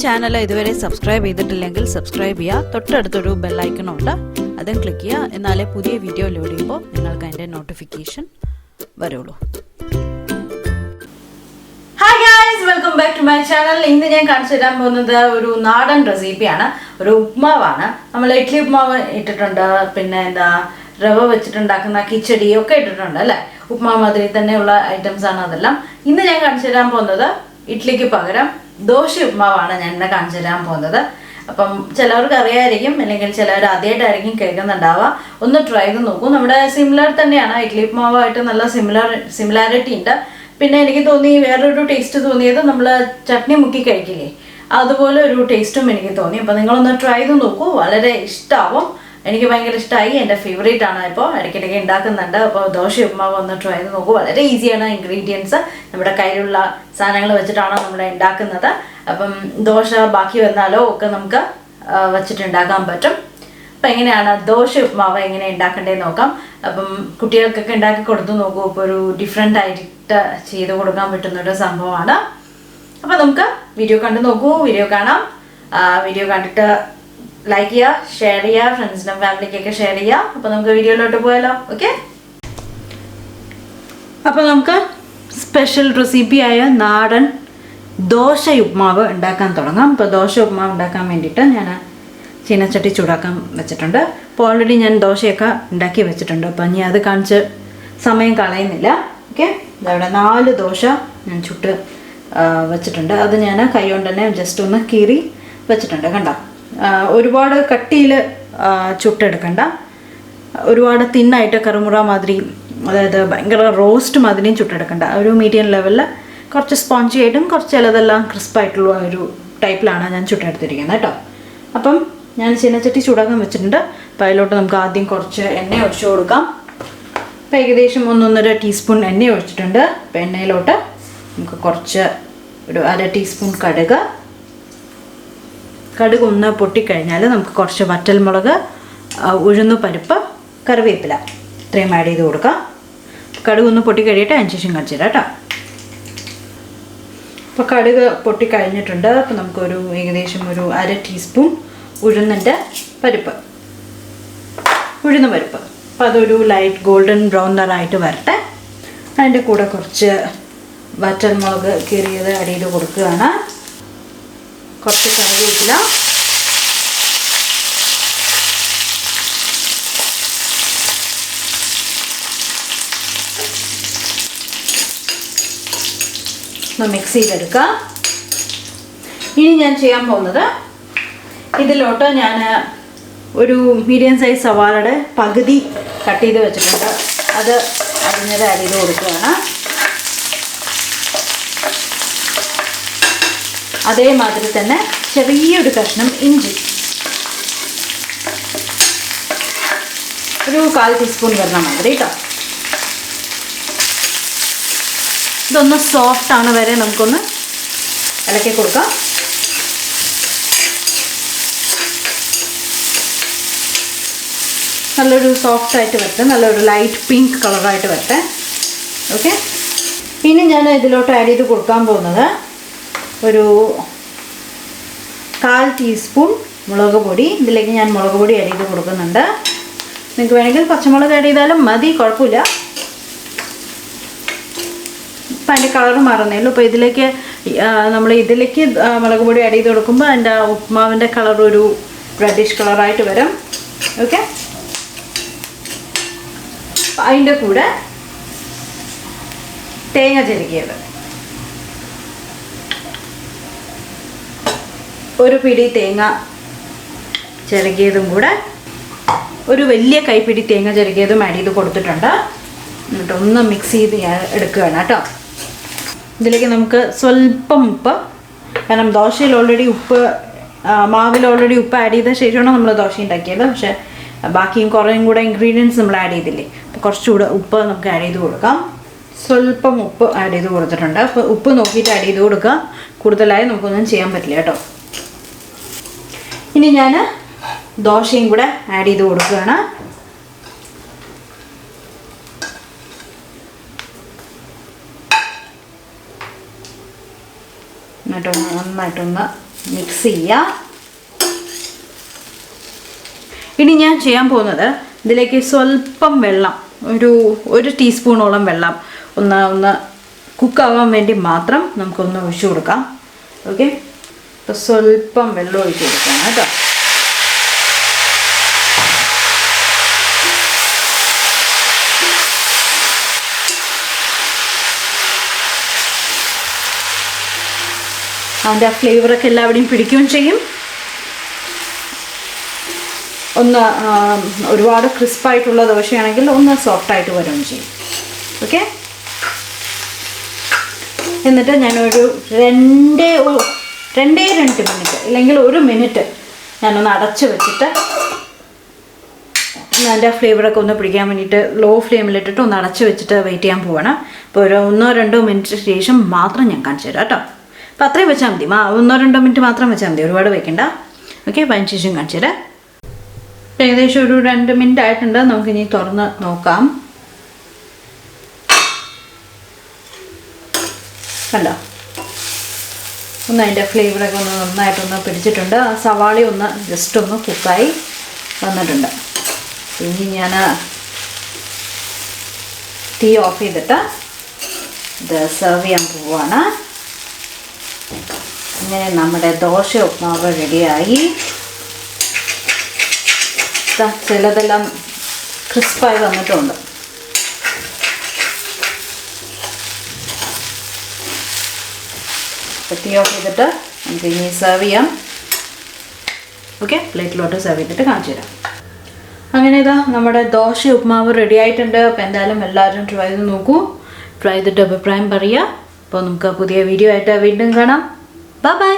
Channel ഇതുവരെ subscribe ചെയ്തിട്ടില്ലെങ്കിൽ subscribe ചെയ്യുക. തൊട്ടടുത്തൊരു ബെൽ ഐക്കൺ ഉണ്ട്, അതും ക്ലിക്ക് ചെയ്യുക. എന്നാലേ പുതിയ വീഡിയോ ലോഡ് ചെയ്യുമ്പോൾ നിങ്ങൾക്ക് അതിൻ്റെ നോട്ടിഫിക്കേഷൻ വരുള്ളൂ. Hi guys, welcome back to my channel. ഇന്ന് ഞാൻ കാണിച്ചു തരാൻ പോകുന്നത് ഒരു നാടൻ റെസിപ്പിയാണ്. ഒരു ഉപ്മാവാണ്. നമ്മൾ ഇഡ്ഡലി ഉപ്മാവ് ഇട്ടിട്ടുണ്ട്, പിന്നെ റവ വെച്ചിട്ടുണ്ടാക്കുന്ന കിച്ചടി ഒക്കെ ഇട്ടിട്ടുണ്ട് അല്ലേ. ഉപ്മാവ് മാതിരി തന്നെയുള്ള ഐറ്റംസ് ആണ് അതെല്ലാം. ഇന്ന് ഞാൻ കാണിച്ചു തരാൻ പോകുന്നത് ഇഡ്ഡലിക്ക് പകരം ദോശ ഉപ്മാവാണ് ഞാൻ ഇന്ന് കാണിച്ചു തരാൻ പോകുന്നത്. അപ്പം ചിലവർക്ക് അറിയായിരിക്കും, അല്ലെങ്കിൽ ചിലർ ആദ്യമായിട്ടായിരിക്കും കേൾക്കുന്നുണ്ടാവുക. ഒന്ന് ട്രൈ ചെയ്ത് നോക്കൂ. നമ്മുടെ സിമിലർ തന്നെയാണ്, ഇഡ്ഡലി ഉപ്മാവായിട്ട് നല്ല സിമിലാരിറ്റി ഉണ്ട്. പിന്നെ എനിക്ക് തോന്നി വേറൊരു ടേസ്റ്റ് തോന്നിയത് നമ്മൾ ചട്നി മുക്കി കഴിക്കില്ലേ, അതുപോലെ ഒരു ടേസ്റ്റും എനിക്ക് തോന്നി. അപ്പോൾ നിങ്ങളൊന്ന് ട്രൈ ചെയ്ത് നോക്കൂ, വളരെ ഇഷ്ടമാവും. എനിക്ക് ഭയങ്കര ഇഷ്ടമായി, എൻ്റെ ഫേവറേറ്റ് ആണ്. ഇപ്പോൾ ഇടയ്ക്കിടയ്ക്ക് ഉണ്ടാക്കുന്നുണ്ട്. അപ്പോൾ ദോശ ഉപ്മാവ് ഒന്ന് ട്രൈ ചെയ്ത് നോക്കൂ. വളരെ ഈസിയാണ്. ഇൻഗ്രീഡിയൻസ് നമ്മുടെ കയ്യിലുള്ള സാധനങ്ങൾ വെച്ചിട്ടാണ് നമ്മൾ ഉണ്ടാക്കുന്നത്. അപ്പം ദോശ ബാക്കി വന്നാലോ ഒക്കെ നമുക്ക് വെച്ചിട്ടുണ്ടാക്കാൻ പറ്റും. അപ്പം എങ്ങനെയാണ് ദോശ ഉപ്മാവ് എങ്ങനെ ഉണ്ടാക്കേണ്ടതെന്ന് നോക്കാം. അപ്പം കുട്ടികൾക്കൊക്കെ ഉണ്ടാക്കി കൊടുത്തു നോക്കൂ. ഇപ്പോൾ ഒരു ഡിഫറെൻ്റ് ആയിട്ട് ചെയ്ത് കൊടുക്കാൻ പറ്റുന്നൊരു സംഭവമാണ്. അപ്പം നമുക്ക് വീഡിയോ കണ്ടു നോക്കൂ. വീഡിയോ കാണാം. വീഡിയോ കണ്ടിട്ട് ലൈക്ക് ചെയ്യുക, ഷെയർ ചെയ്യുക, ഫ്രണ്ട്സിനും ഫാമിലിക്കൊക്കെ ഷെയർ ചെയ്യുക. അപ്പോൾ നമുക്ക് വീഡിയോയിലോട്ട് പോയാലോ. ഓക്കെ, അപ്പോൾ നമുക്ക് സ്പെഷ്യൽ റെസിപ്പിയായ നാടൻ ദോശ ഉപ്മാവ് ഉണ്ടാക്കാൻ തുടങ്ങാം. അപ്പോൾ ദോശ ഉപ്മാവ് ഉണ്ടാക്കാൻ വേണ്ടിയിട്ട് ഞാൻ ചീനച്ചട്ടി ചൂടാക്കാൻ വെച്ചിട്ടുണ്ട്. അപ്പോൾ ഓൾറെഡി ഞാൻ ദോശയൊക്കെ ഉണ്ടാക്കി വെച്ചിട്ടുണ്ട്. അപ്പോൾ ഇനി അത് കാണിച്ച് സമയം കളയുന്നില്ല. ഓക്കെ, അവിടെ 4 ദോശ ഞാൻ ചുട്ട് വെച്ചിട്ടുണ്ട്. അത് ഞാൻ കൈ കൊണ്ട് തന്നെ ജസ്റ്റ് ഒന്ന് കീറി വെച്ചിട്ടുണ്ട്. കണ്ടോ, ഒരുപാട് കട്ടിയിൽ ചുട്ടെടുക്കണ്ട, ഒരുപാട് തിന്നായിട്ട് കറുമുറ മാതിരി, അതായത് ഭയങ്കര റോസ്റ്റ് മാതിരിയും ചുട്ടെടുക്കണ്ട. ഒരു മീഡിയം ലെവലിൽ കുറച്ച് സ്പോഞ്ചി ആയിട്ടും കുറച്ച് ചിലതെല്ലാം ക്രിസ്പായിട്ടുള്ള ഒരു ടൈപ്പിലാണ് ഞാൻ ചുട്ടെടുത്തിരിക്കുന്നത് കേട്ടോ. അപ്പം ഞാൻ ചീനച്ചട്ടി ചൂടാക്കാൻ വെച്ചിട്ടുണ്ട്. അപ്പോൾ അതിലോട്ട് നമുക്ക് ആദ്യം കുറച്ച് എണ്ണ ഒഴിച്ചു കൊടുക്കാം. അപ്പോൾ ഏകദേശം 1-1.5 ടീസ്പൂൺ എണ്ണ ഒഴിച്ചിട്ടുണ്ട്. അപ്പോൾ എണ്ണയിലോട്ട് നമുക്ക് കുറച്ച് ഒരു 1/2 ടീസ്പൂൺ കടുക് ഒന്ന് പൊട്ടിക്കഴിഞ്ഞാൽ നമുക്ക് കുറച്ച് വറ്റൽമുളക്, ഉഴുന്ന് പരിപ്പ്, കറിവേപ്പില ഇത്രയും ആഡ് ചെയ്ത് കൊടുക്കാം. കടുക് ഒന്ന് പൊട്ടിക്കഴിയട്ടെ, അതിന് ശേഷം കാണിച്ചു തരാം കേട്ടോ. അപ്പോൾ കടുക് പൊട്ടിക്കഴിഞ്ഞിട്ടുണ്ട്. അപ്പോൾ നമുക്കൊരു ഏകദേശം ഒരു 1/2 ടീസ്പൂൺ ഉഴുന്ന് പരിപ്പ്. അപ്പോൾ അതൊരു ലൈറ്റ് ഗോൾഡൻ ബ്രൗൺ നിറമായിട്ട് വരട്ടെ. അതിൻ്റെ കൂടെ കുറച്ച് വറ്റൽമുളക് കീറിയത് ആഡ് ചെയ്ത് കൊടുക്കുകയാണ്. കുറച്ച് കറിവേപ്പില, മിക്സ് ചെയ്തെടുക്കാം. ഇനി ഞാൻ ചെയ്യാൻ പോകുന്നത്, ഇതിലോട്ട് ഞാൻ ഒരു മീഡിയം സൈസ് സവാളയുടെ പകുതി കട്ട് ചെയ്ത് വെച്ചിട്ടുണ്ട്. അത് അരിഞ്ഞത് ആഡ് ചെയ്ത് കൊടുക്കുകയാണ്. അതേമാതിരി തന്നെ ചെറിയൊരു കഷ്ണം ഇഞ്ചി, ഒരു 1/4 ടീസ്പൂൺ വരുന്ന മാതിരി കേട്ടോ. ഇതൊന്ന് സോഫ്റ്റ് ആണ് വരെ നമുക്കൊന്ന് ഇളക്കി കൊടുക്കാം. നല്ലൊരു സോഫ്റ്റ് ആയിട്ട് വരട്ടെ, നല്ലൊരു ലൈറ്റ് പിങ്ക് കളറായിട്ട് വരട്ടെ. ഓക്കെ, ഇനി ഞാൻ ഇതിലോട്ട് ആഡ് ചെയ്ത് കൊടുക്കാൻ പോകുന്നത് ഒരു 1/4 ടീസ്പൂൺ മുളക് പൊടി. ഇതിലേക്ക് ഞാൻ മുളക് പൊടി ആഡ് ചെയ്ത് കൊടുക്കുന്നുണ്ട്. നിങ്ങൾക്ക് വേണമെങ്കിൽ പച്ചമുളക് ആഡ് ചെയ്താലും മതി, കുഴപ്പമില്ല. ഇപ്പം അതിൻ്റെ കളറ് മാറുന്നേ ഉള്ളൂ. അപ്പോൾ ഇതിലേക്ക് മുളക് പൊടി ആഡ് ചെയ്ത് കൊടുക്കുമ്പോൾ അതിൻ്റെ ഉപ്മാവിൻ്റെ കളർ ഒരു റെഡിഷ് കളറായിട്ട് വരും. ഓക്കെ, അതിൻ്റെ കൂടെ തേങ്ങ ചിരകിയത്, ഒരു പിടി തേങ്ങ ചിരകിയതും കൂടെ, ഒരു വലിയ കൈപ്പിടി തേങ്ങ ചിരകിയതും ആഡ് ചെയ്ത് കൊടുത്തിട്ടുണ്ട്. എന്നിട്ട് ഒന്ന് മിക്സ് ചെയ്ത് എടുക്കുകയാണ് കേട്ടോ. ഇതിലേക്ക് നമുക്ക് സ്വല്പം ഉപ്പ്, കാരണം ദോശയിൽ ഓൾറെഡി മാവിൽ ഓൾറെഡി ഉപ്പ് ആഡ് ചെയ്ത ശേഷമാണ് നമ്മൾ ദോശ ഉണ്ടാക്കിയത്. പക്ഷേ ബാക്കിയും കുറേയും കൂടെ ഇൻഗ്രീഡിയൻസ് നമ്മൾ ആഡ് ചെയ്തില്ലേ, അപ്പോൾ കുറച്ചുകൂടെ ഉപ്പ് നമുക്ക് ആഡ് ചെയ്ത് കൊടുക്കാം. സ്വല്പം ഉപ്പ് ആഡ് ചെയ്ത് കൊടുത്തിട്ടുണ്ട്. അപ്പോൾ ഉപ്പ് നോക്കിയിട്ട് ആഡ് ചെയ്ത് കൊടുക്കുക. കൂടുതലായി നമുക്കൊന്നും ചെയ്യാൻ പറ്റില്ല കേട്ടോ. ഇനി ഞാൻ ദോശയും കൂടെ ആഡ് ചെയ്ത് കൊടുക്കുകയാണ്. എന്നിട്ടൊന്ന് നന്നായിട്ടൊന്ന് മിക്സ് ചെയ്യുക. ഇനി ഞാൻ ചെയ്യാൻ പോകുന്നത് ഇതിലേക്ക് സ്വല്പം വെള്ളം, ഒരു ടീസ്പൂണോളം വെള്ളം ഒന്ന് കുക്കാവാൻ വേണ്ടി മാത്രം നമുക്കൊന്ന് ഒഴിച്ചു കൊടുക്കാം. ഓക്കെ, അപ്പോൾ സ്വല്പം വെള്ളം ഒഴിച്ച് കൊടുക്കണം കേട്ടോ. അതിൻ്റെ ആ ഫ്ലേവറൊക്കെ എല്ലാവിടെയും പിടിക്കുകയും ചെയ്യും. ഒരുപാട് ക്രിസ്പായിട്ടുള്ള ദോശയാണെങ്കിൽ ഒന്ന് സോഫ്റ്റായിട്ട് വരികയും ചെയ്യും. ഓക്കെ, എന്നിട്ട് ഞാനൊരു 2 മിനിറ്റ് അല്ലെങ്കിൽ 1 മിനിറ്റ് ഞാനൊന്ന് അടച്ച് വെച്ചിട്ട് അതിൻ്റെ ആ ഫ്ലേവറൊക്കെ ഒന്ന് പിടിക്കാൻ വേണ്ടിയിട്ട് ലോ ഫ്ലെയിമിലിട്ടിട്ട് ഒന്ന് അടച്ച് വെച്ചിട്ട് വെയിറ്റ് ചെയ്യാൻ പോവാണ്. അപ്പോൾ ഒരു 1-2 മിനിറ്റ് ശേഷം മാത്രം ഞാൻ കാണിച്ചു തരാം കേട്ടോ. അപ്പോൾ അത്രയും വെച്ചാൽ മതി, 1-2 മിനിറ്റ് മാത്രം വെച്ചാൽ മതി, ഒരുപാട് വെക്കണ്ട. ഓക്കെ, അപ്പോൾ അതിന് ശേഷം കാണിച്ചു തരാം. ഏകദേശം ഒരു 2 മിനിറ്റ് ആയിട്ടുണ്ട്. നമുക്കിനി തുറന്ന് നോക്കാം. കണ്ടോ, അതിൻ്റെ ഫ്ലേവറൊക്കെ ഒന്ന് നന്നായിട്ടൊന്ന് പിടിച്ചിട്ടുണ്ട്. ആ സവാള ജസ്റ്റ് ഒന്ന് കുക്കായി വന്നിട്ടുണ്ട്. ഇനി ഞാൻ തീ ഓഫ് ചെയ്തിട്ട് ഇത് സെർവ് ചെയ്യാൻ പോവുകയാണ്. ഇങ്ങനെ നമ്മുടെ ദോശ ഉപ്മാവ് റെഡിയായി. ചിലതെല്ലാം ക്രിസ്പായി വന്നിട്ടുണ്ട്. തീ ഓഫ് ചെയ്തിട്ട് നമുക്ക് ഇനി സെർവ് ചെയ്യാം. ഓക്കെ, പ്ലേറ്റിലോട്ട് സെർവ് ചെയ്തിട്ട് കാണിച്ചു തരാം. അങ്ങനെ നമ്മുടെ ദോശ ഉപ്മാവ് റെഡി ആയിട്ടുണ്ട്. അപ്പോൾ എന്തായാലും എല്ലാവരും ട്രൈ ചെയ്ത് നോക്കൂ. ട്രൈ ചെയ്തിട്ട് അഭിപ്രായം പറയുക. അപ്പോൾ നമുക്ക് പുതിയ വീഡിയോ ആയിട്ട് വീണ്ടും കാണാം. Bye bye.